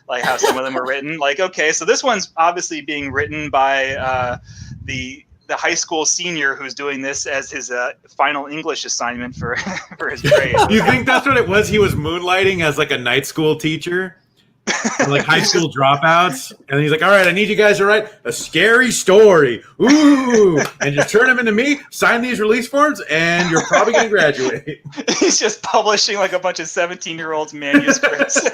E: like how some of them are written. Like, okay, so this one's obviously being written by the high school senior who's doing this as his final English assignment for his grade.
D: You think that's what it was? He was moonlighting as like a night school teacher, like high school dropouts, and he's like, "All right, I need you guys to write a scary story, ooh, and just turn them into me. Sign these release forms, and you're probably going to graduate."
E: He's just publishing like a bunch of 17-year-olds manuscripts.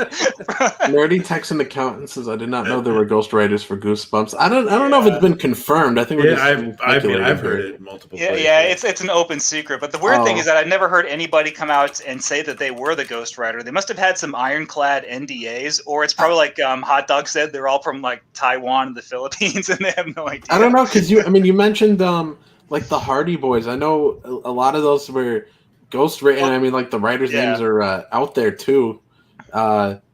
C: Nerdy Texan accountant says, "I did not know there were ghostwriters for Goosebumps." I don't know if it's been confirmed. I think we're
D: I've heard it multiple places.
E: Yeah, it's an open secret. But the weird thing is that I've never heard anybody come out and say that they were the ghostwriter. They must have had some ironclad NDAs, or it's probably like Hot Dog said, they're all from like Taiwan and the Philippines, and they have no idea.
C: I don't know, because you mentioned like the Hardy Boys. I know a lot of those were ghostwritten. I mean, like the writers' names are out there too.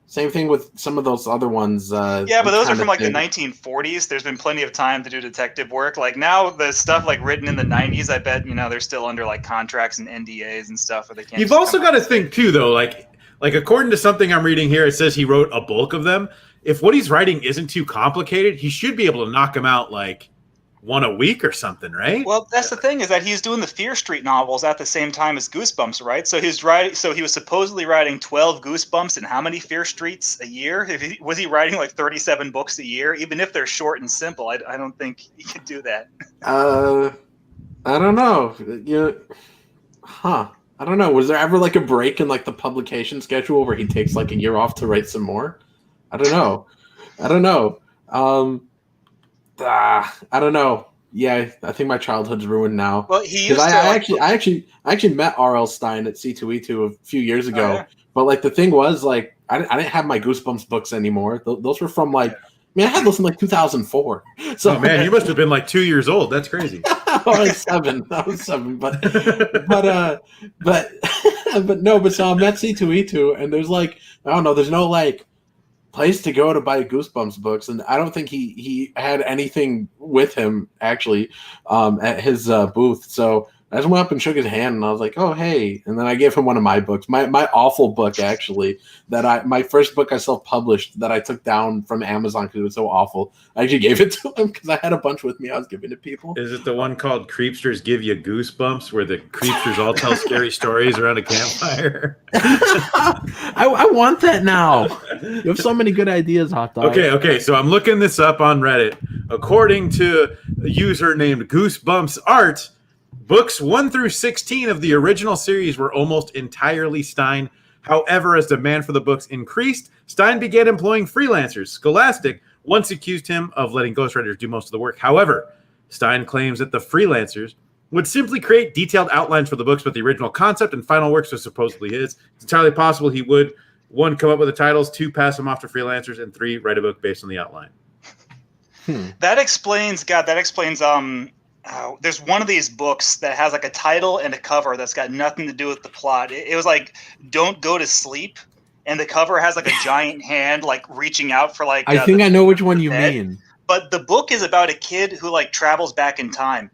C: Same thing with some of those other ones.
E: But those are from like the 1940s. There's been plenty of time to do detective work. Like now, the stuff like written in the 90s, I bet they're still under like contracts and NDAs and stuff, where they can't.
D: You've also got to think too, though, like according to something I'm reading here, it says he wrote a bulk of them. If what he's writing isn't too complicated, he should be able to knock them out like one a week or something, right?
E: Well, that's the thing, is that he's doing the Fear Street novels at the same time as Goosebumps, right? So he's writing. So he was supposedly writing 12 Goosebumps and how many Fear Streets a year? Was he writing like 37 books a year? Even if they're short and simple, I don't think he could do that.
C: I don't know. I don't know. Was there ever like a break in like the publication schedule where he takes like a year off to write some more? I don't know. I don't know. Yeah, I think my childhood's ruined now.
E: Well, he used
C: I actually met R.L. Stine at C2E2 a few years ago. Oh, yeah. But like the thing was, like I didn't have my Goosebumps books anymore. Those were from like, I mean, I had those in like 2004. So,
D: oh man, you must have been like 2 years old. That's crazy.
C: I was 7. But so I'm at C2E2, and there's like, I don't know, there's no like place to go to buy Goosebumps books, and I don't think he had anything with him actually at his booth. So I just went up and shook his hand, and I was like, "Oh, hey!" And then I gave him one of my books, my awful book actually. My first book I self-published that I took down from Amazon because it was so awful. I actually gave it to him because I had a bunch with me. I was giving to people.
D: Is it the one called "Creepsters Give You Goosebumps," where the creepsters all tell scary stories around a campfire?
C: I want that now. You have so many good ideas, Hot Dog.
D: Okay. So I'm looking this up on Reddit. According to a user named Goosebumps Art, books 1 through 16 of the original series were almost entirely Stein. However, as demand for the books increased, Stein began employing freelancers. Scholastic once accused him of letting ghostwriters do most of the work. However, Stein claims that the freelancers would simply create detailed outlines for the books, but the original concept and final works are supposedly his. It's entirely possible he would, 1, come up with the titles, 2, pass them off to freelancers, and 3, write a book based on the outline.
E: That explains there's one of these books that has like a title and a cover that's got nothing to do with the plot. It was like "Don't Go to Sleep," and the cover has like a giant hand like reaching out for like.
C: I think I know which one you mean.
E: But the book is about a kid who like travels back in time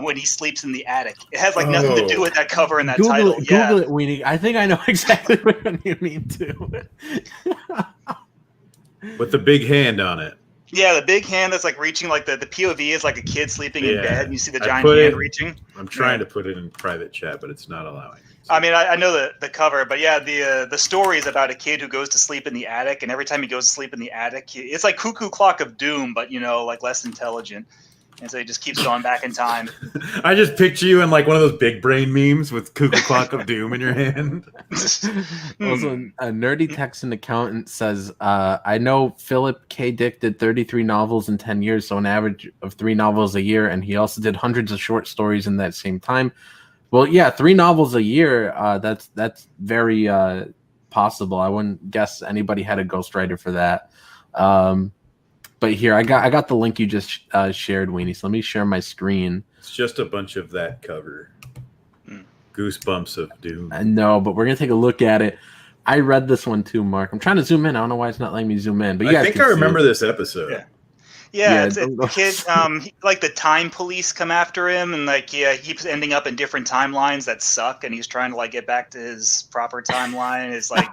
E: when he sleeps in the attic. It has like nothing to do with that cover and that title.
C: Google it, Weenie. I think I know exactly what one you mean too.
D: With the big hand on it.
E: Yeah, the big hand that's like reaching, like the POV is like a kid sleeping in bed, and you see the giant hand reaching.
D: I'm trying to put it in private chat, but it's not allowing.
E: So. I mean, I know the cover, but yeah, the story is about a kid who goes to sleep in the attic, and every time he goes to sleep in the attic, it's like Cuckoo Clock of Doom, but like less intelligent. And so he just keeps going back in time.
D: I just picture you in like one of those big brain memes with Cuckoo Clock of Doom in your hand.
C: Also, a nerdy Texan accountant says, I know Philip K. Dick did 33 novels in 10 years, so an average of 3 novels a year, and he also did hundreds of short stories in that same time. Well, yeah, 3 novels a year, that's very possible. I wouldn't guess anybody had a ghostwriter for that. But here, I got the link you just shared, Weenie. So let me share my screen.
D: It's just a bunch of that cover. Goosebumps of Doom.
C: I know, but we're going to take a look at it. I read this one too, Mark. I'm trying to zoom in. I don't know why it's not letting me zoom in. But
D: I think I remember this episode.
E: Yeah, it's a kid. Like the time police come after him, and like he keeps ending up in different timelines that suck, and he's trying to like get back to his proper timeline. It's like...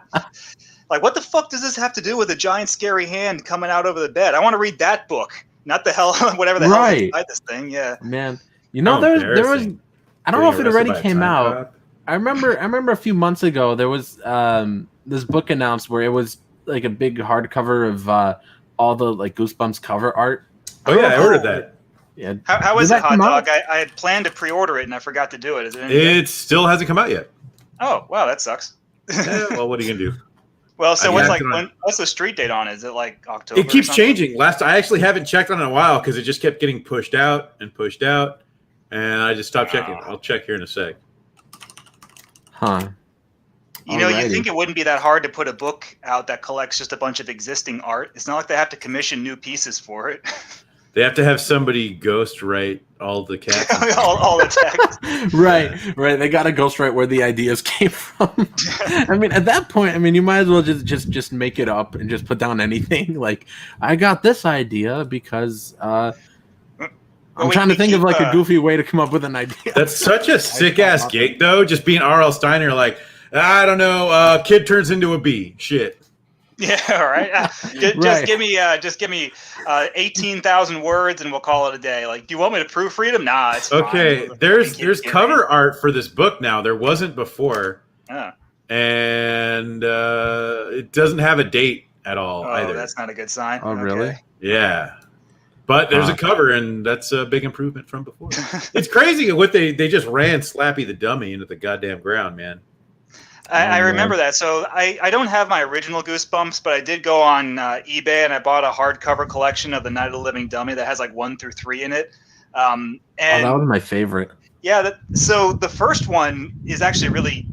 E: Like, what the fuck does this have to do with a giant scary hand coming out over the bed? I want to read that book, not the hell, whatever the hell is inside this thing. Yeah,
C: man. You know, there was. I don't know if it already came out. I remember a few months ago there was this book announced where it was like a big hardcover of all the like Goosebumps cover art.
D: Oh yeah, I ordered that.
C: Yeah.
E: How is it, Hot Dog? I had planned to pre-order it and I forgot to do it.
D: It still hasn't come out yet.
E: Oh wow, that sucks.
D: Well, what are you gonna do?
E: Well, so what's the street date on? Is it like October?
D: It keeps changing. I actually haven't checked on it in a while because it just kept getting pushed out, and I just stopped checking. I'll check here in a sec.
C: Huh.
E: You know, you'd think it wouldn't be that hard to put a book out that collects just a bunch of existing art. It's not like they have to commission new pieces for it.
D: They have to have somebody ghostwrite all the cats.
E: all the text.
C: Right. They got to ghostwrite where the ideas came from. I mean, at that point, you might as well just make it up and just put down anything. Like, I got this idea because I'm trying to think of like a goofy way to come up with an idea.
D: That's such a sick ass gig, though. Just being R.L. Steiner, like, I don't know, kid turns into a bee. Shit.
E: Yeah, all right. Just give me 18,000 words, and we'll call it a day. Like, do you want me to proofread them? Nah, it's
D: okay.
E: Fine.
D: There's cover art for this book now. There wasn't before, and it doesn't have a date at all either.
E: That's not a good sign.
C: Oh, really?
D: Yeah, but there's a cover, and that's a big improvement from before. It's crazy what they just ran Slappy the Dummy into the goddamn ground, man.
E: I remember that. So I don't have my original Goosebumps, but I did go on eBay and I bought a hardcover collection of the Night of the Living Dummy that has like 1 through 3 in it. And
C: that was my favorite.
E: Yeah. So the first one is actually really,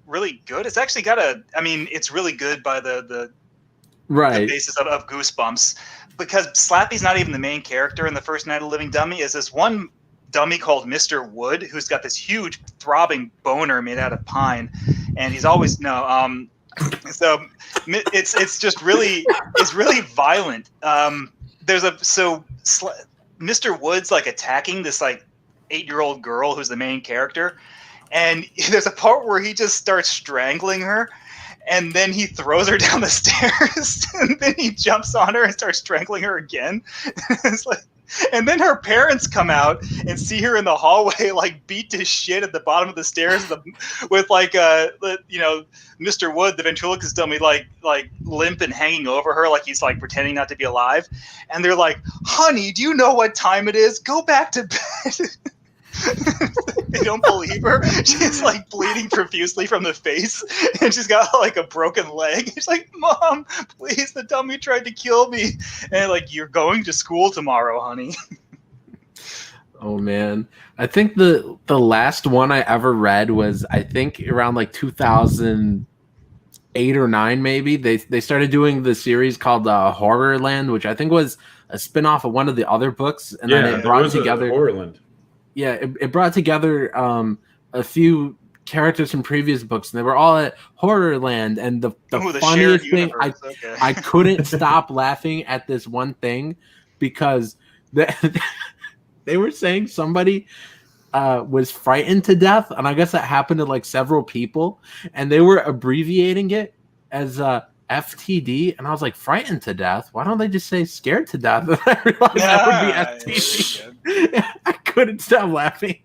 E: really good. It's actually got it's really good by the basis of Goosebumps, because Slappy's not even the main character in the first Night of the Living Dummy. Is this one dummy called Mr. Wood, who's got this huge throbbing boner made out of pine, and he's always so it's just really violent. Mr. Wood's like attacking this like 8-year-old girl who's the main character. And there's a part where he just starts strangling her, and then he throws her down the stairs, and then he jumps on her and starts strangling her again. It's like, and then her parents come out and see her in the hallway, like beat to shit at the bottom of the stairs, with like Mr. Wood, the ventriloquist dummy, like limp and hanging over her, like he's like pretending not to be alive. And they're like, "Honey, do you know what time it is? Go back to bed." They don't believe her. She's like bleeding profusely from the face, and she's got like a broken leg. She's like, "Mom, please, the dummy tried to kill me." And like, "You're going to school tomorrow, honey."
C: Oh man, I think the last one I ever read was, I think, around like 2008 or 9 maybe. They started doing the series called Horrorland, which I think was a spin-off of one of the other books, and then it brought together
D: Horrorland.
C: Yeah, it brought together a few characters from previous books, and they were all at Horrorland. And the funniest thing, I couldn't stop laughing at this one thing, because they were saying somebody was frightened to death, and I guess that happened to like several people, and they were abbreviating it as FTD, and I was like, frightened to death? Why don't they just say scared to death? And I realized that would be FTD. I couldn't stop laughing.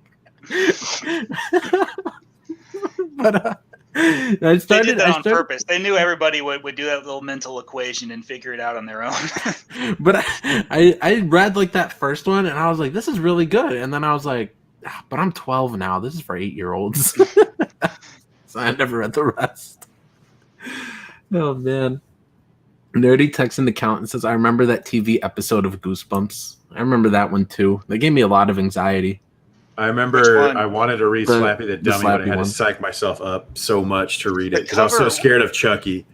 C: But
E: they did that on purpose. They knew everybody would do that little mental equation and figure it out on their own.
C: But I read like that first one, and I was like, this is really good. And then I was like, but I'm 12 now. This is for 8-year-olds. So I never read the rest. Oh man. Nerdy texts in the count and says, "I remember that TV episode of Goosebumps. I remember that one too. They gave me a lot of anxiety."
D: I remember I wanted to read Slappy the Dummy, but I had to psych myself up so much to read it because I was so scared of Chucky.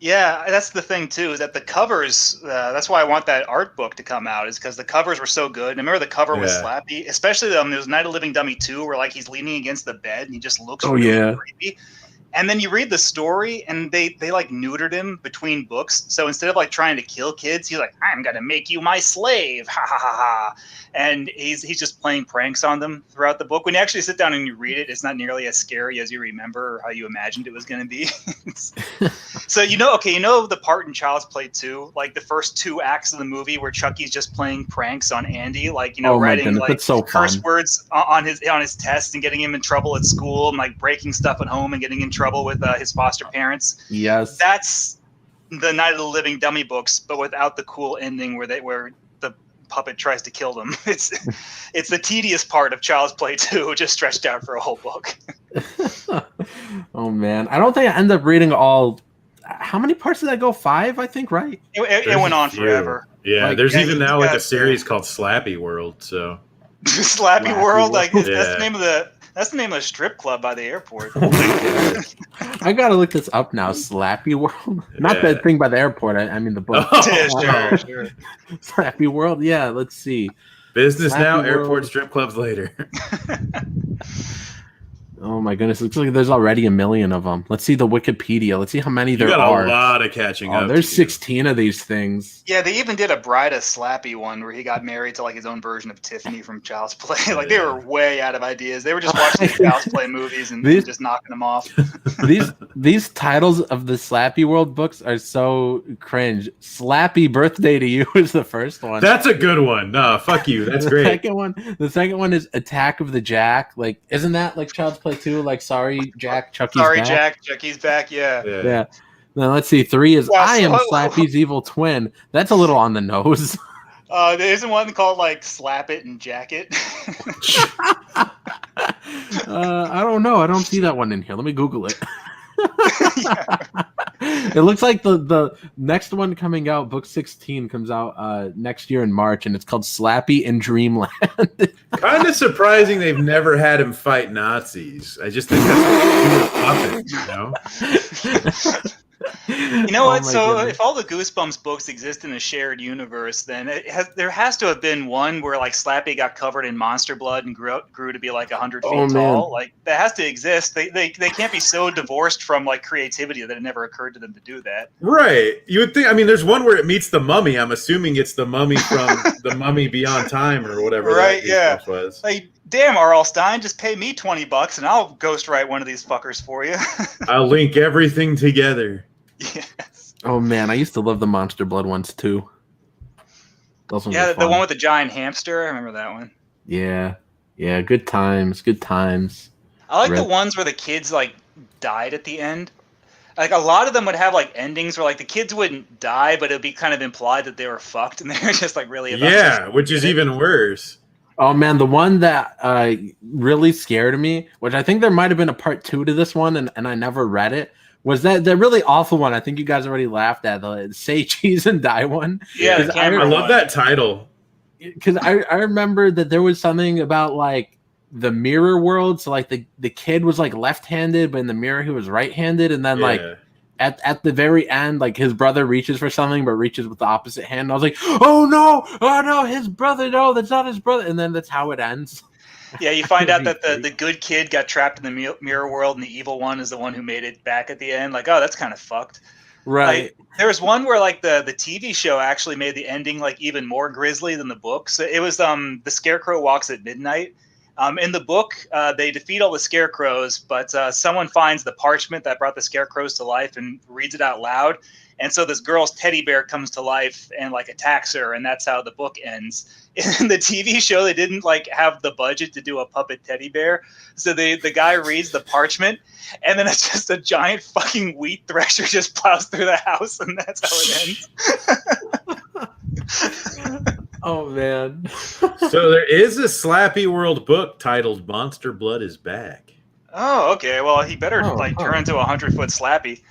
E: Yeah, that's the thing too, is that the covers, that's why I want that art book to come out, is because the covers were so good. And I remember the cover was Slappy, especially there was Night of the Living Dummy 2, where like he's leaning against the bed and he just looks really creepy. And then you read the story, and they like neutered him between books. So instead of like trying to kill kids, he's like, "I'm gonna make you my slave," ha ha ha ha. And he's just playing pranks on them throughout the book. When you actually sit down and you read it, it's not nearly as scary as you remember or how you imagined it was gonna be. So you know the part in Child's Play 2, like the first 2 acts of the movie where Chucky's just playing pranks on Andy, like writing like curse words on his tests and getting him in trouble at school, and like breaking stuff at home and getting in trouble with his foster parents.
C: Yes,
E: that's the Night of the Living Dummy books, but without the cool ending where the puppet tries to kill them. It's the tedious part of Child's Play 2, just stretched out for a whole book.
C: Oh man, I don't think I ended up reading all. How many parts did that go? 5, I think, right?
E: It went on forever.
D: Yeah, like, there's even now like a series called Slappy World. So
E: Slappy World, like that's the name of the. That's the name of a strip club by the airport.
C: I gotta look this up now. Slappy World, not that thing by the airport. I mean the book.
E: Oh, sure.
C: Slappy World. Yeah, let's see.
D: Business Slappy now, World. Airport strip clubs later.
C: Oh my goodness! Looks like there's already 1 million of them. Let's see the Wikipedia. Let's see how many there are.
D: A lot of catching up.
C: There's 16 of these things.
E: Yeah, they even did a Bride of Slappy one where he got married to like his own version of Tiffany from Child's Play. Like they were way out of ideas. They were just watching the Child's Play movies and just knocking them off.
C: These titles of the Slappy World books are so cringe. Slappy Birthday to You is the first one.
D: That's a good one. No, fuck you. That's great.
C: The second one is Attack of the Jack. Like, isn't that like Child's Play 2? Like, sorry, Jack, Chucky's back.
E: Sorry, Jack, Chucky's back. Yeah.
C: Now let's see. 3 is I Am Slappy's Evil Twin. That's a little on the nose.
E: There isn't one called like Slap It and Jack It.
C: I don't know. I don't see that one in here. Let me Google it. It looks like the next one coming out, book 16, comes out next year in March, and it's called Slappy in Dreamland.
D: Kind of surprising they've never had him fight Nazis. I just think that's what you know.
E: You know what? So if all the Goosebumps books exist in a shared universe, then there has to have been one where like Slappy got covered in monster blood and grew to be like 100 feet tall. Like that has to exist. They can't be so divorced from like creativity that it never occurred to them to do that.
D: Right. You would think. I mean, there's one where it meets the mummy. I'm assuming it's the mummy from the Mummy Beyond Time or whatever.
E: Right.
D: That was.
E: Like Damn, R.L. Stein, just pay me $20 and I'll ghostwrite one of these fuckers for you.
D: I'll link everything together.
E: Yes.
C: Oh man, I used to love the Monster Blood ones too. Those ones were
E: The
C: fun.
E: one with the giant hamster. I remember that one.
C: Yeah, good times, good times.
E: I like the ones where the kids like died at the end. Like a lot of them would have like endings where like the kids wouldn't die, but it'd be kind of implied that they were fucked, and they were just like really about
D: which is even worse.
C: Oh man, the one that really scared me, which I think there might have been a part 2 to this one, and I never read it, was that the really awful one. I think you guys already laughed at the "Say Cheese and Die" one.
E: Yeah,
D: I love that title
C: because I remember that there was something about like the mirror world. So like the kid was like left-handed, but in the mirror he was right-handed, and then like at the very end, like his brother reaches for something but reaches with the opposite hand. And I was like, oh no, his brother, no, that's not his brother. And then that's how it ends.
E: Yeah, you find out that the good kid got trapped in the mirror world, and the evil one is the one who made it back at the end. Like, oh, that's kind of fucked.
C: Right.
E: Like, there was one where like the TV show actually made the ending like even more grisly than the book. So it was the Scarecrow walks at midnight. In the book, they defeat all the scarecrows, but someone finds the parchment that brought the scarecrows to life and reads it out loud. And so this girl's teddy bear comes to life and like attacks her, and that's how the book ends. In the TV show, they didn't like have the budget to do a puppet teddy bear, so the guy reads the parchment, and then it's just a giant fucking wheat thresher just plows through the house, and that's how it ends.
C: Oh man.
D: So there is a Slappy World book titled "Monster Blood is Back."
E: Oh, okay. Well, he better turn into a 100-foot Slappy.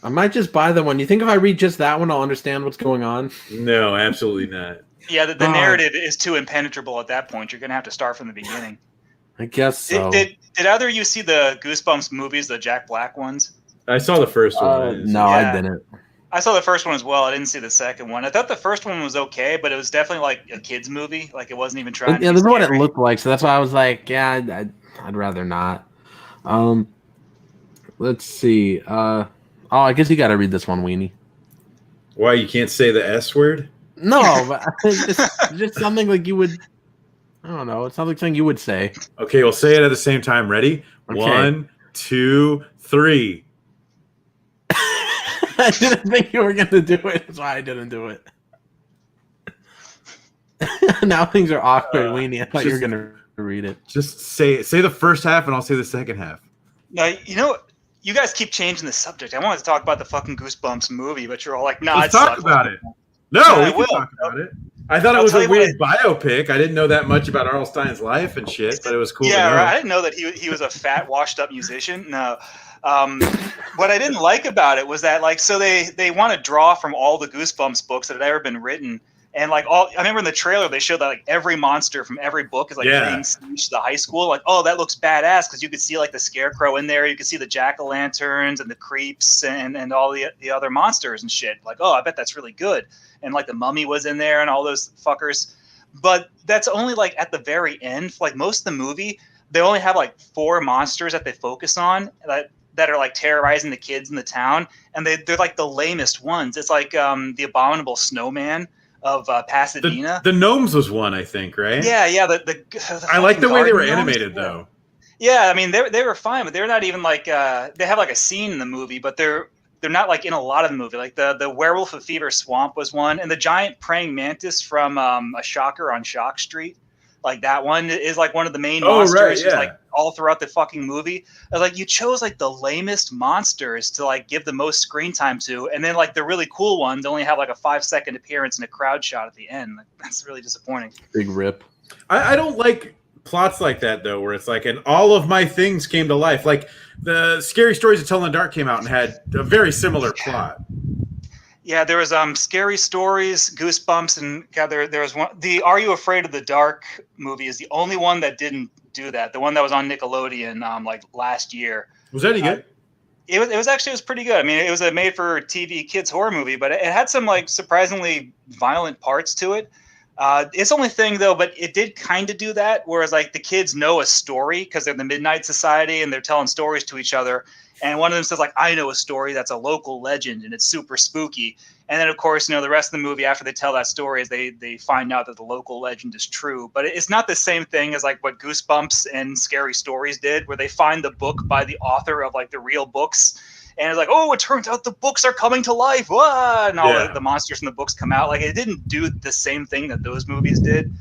C: I might just buy the one. You think if I read just that one, I'll understand what's going on?
D: No, absolutely not.
E: Yeah, the narrative is too impenetrable at that point. You're going to have to start from the beginning.
C: I guess so.
E: Did either of you see the Goosebumps movies, the Jack Black ones?
D: I saw the first one.
C: No, I didn't.
E: I saw the first one as well. I didn't see the second one. I thought the first one was okay, but it was definitely like a kid's movie. Like it wasn't even trying.
C: Yeah, this is what it looked like. So that's why I was like, yeah, I'd rather not. Let's see. I guess you got to read this one, Weenie.
D: Why, you can't say the S word?
C: No, but just something like you would. I don't know. It sounds like something you would say.
D: Okay, we'll say it at the same time. Ready?
C: Okay. 1,
D: 2, 3.
C: I didn't think you were going to do it. That's why I didn't do it. Now things are awkward, Weenie. I thought you were going to read it.
D: Just say the first half, and I'll say the second half.
E: Now, you guys keep changing the subject. I wanted to talk about the fucking Goosebumps movie, but you're all like, nah,
D: let's talk about it. No, we can talk about it. I thought it was a weird biopic. I didn't know that much about R.L. Stein's life and shit, but it was cool.
E: Yeah, right. I didn't know that he was a fat, washed-up musician. No. What I didn't like about it was that, like, so they want to draw from all the Goosebumps books that had ever been written. And like I remember in the trailer they showed that like every monster from every book is like paying siege to the high school. Like, oh, that looks badass because you could see like the scarecrow in there, you could see the jack-o'-lanterns and the creeps and all the other monsters and shit. Like, oh, I bet that's really good. And like the mummy was in there and all those fuckers. But that's only like at the very end. Like most of the movie, they only have like 4 monsters that they focus on that are like terrorizing the kids in the town, and they're like the lamest ones. It's like the abominable snowman of Pasadena.
D: The gnomes was one, I think, right?
E: Yeah. The
D: I like the way they were
E: gnomes.
D: animated, though.
E: Yeah, I mean they were fine, but they're not even like they have like a scene in the movie, but they're not like in a lot of the movie. Like the werewolf of Fever Swamp was one, and the giant praying mantis from A Shocker on Shock Street. Like that one is like one of the main monsters.
D: Right, yeah.
E: Like all throughout the fucking movie. I was like, you chose like the lamest monsters to like give the most screen time to, and then like the really cool ones only have like a 5-second appearance in a crowd shot at the end. Like, that's really disappointing.
C: Big rip.
D: I don't like plots like that though, where it's like, and all of my things came to life. Like the Scary Stories to Tell in the Dark came out and had a very similar plot.
E: Yeah, there was Scary Stories, Goosebumps, and God, there was one. The Are You Afraid of the Dark movie is the only one that didn't do that. The one that was on Nickelodeon like last year. Was that any good? It was pretty good. I mean, it was a made-for-TV kids horror movie, but it had some like surprisingly violent parts to it. It's only thing though, but it did kind of do that. Whereas like the kids know a story because they're the Midnight Society and they're telling stories to each other. And one of them says, like, I know a story that's a local legend and it's super spooky. And then, of course, the rest of the movie, after they tell that story, is they find out that the local legend is true. But it's not the same thing as like what Goosebumps and Scary Stories did, where they find the book by the author of like the real books. And it's like, oh, it turns out the books are coming to life. Wah! And all the monsters from the books come out. Like, it didn't do the same thing that those movies did,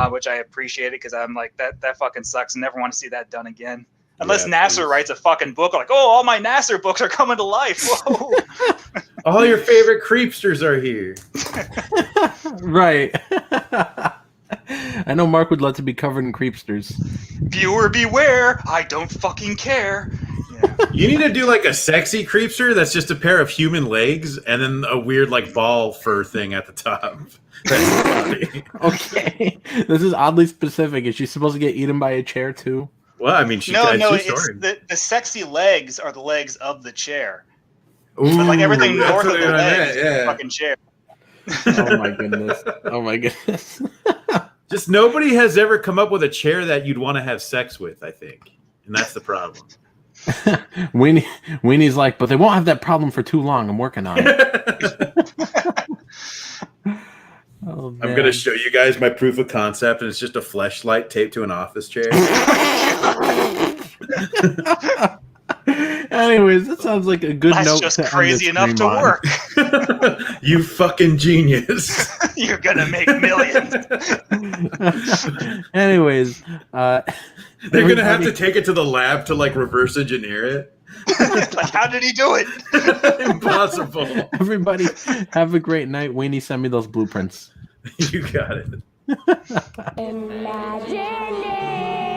E: which I appreciated, because I'm like, that fucking sucks. I never want to see that done again. Unless Nasser writes a fucking book like, oh, all my Nasser books are coming to life. Whoa.
D: All your favorite creepsters are here.
C: Right. I know Mark would love to be covered in creepsters.
E: Viewer beware. I don't fucking care. Yeah.
D: You need to do like a sexy creepster that's just a pair of human legs and then a weird like ball fur thing at the top. That's funny.
C: Okay. This is oddly specific. Is she supposed to get eaten by a chair too?
D: Well, I mean,
E: no, it's the sexy legs are the legs of the chair.
D: Ooh,
E: but like everything north of the legs is the fucking chair.
C: Oh my goodness. Oh my goodness.
D: Just nobody has ever come up with a chair that you'd want to have sex with, I think. And that's the problem.
C: Weenie's like, but they won't have that problem for too long. I'm working on it.
D: I'm going to show you guys my proof of concept, and it's just a fleshlight taped to an office chair.
C: Anyways, that sounds like a good note.
E: That's just crazy enough to work.
D: You fucking genius.
E: You're going to make millions.
C: Anyways,
D: they're going to have to take it to the lab to like reverse engineer it.
E: Like, how did he do it?
D: Impossible.
C: Everybody have a great night. Weenie, send me those blueprints.
D: You got it.
F: Imagine it.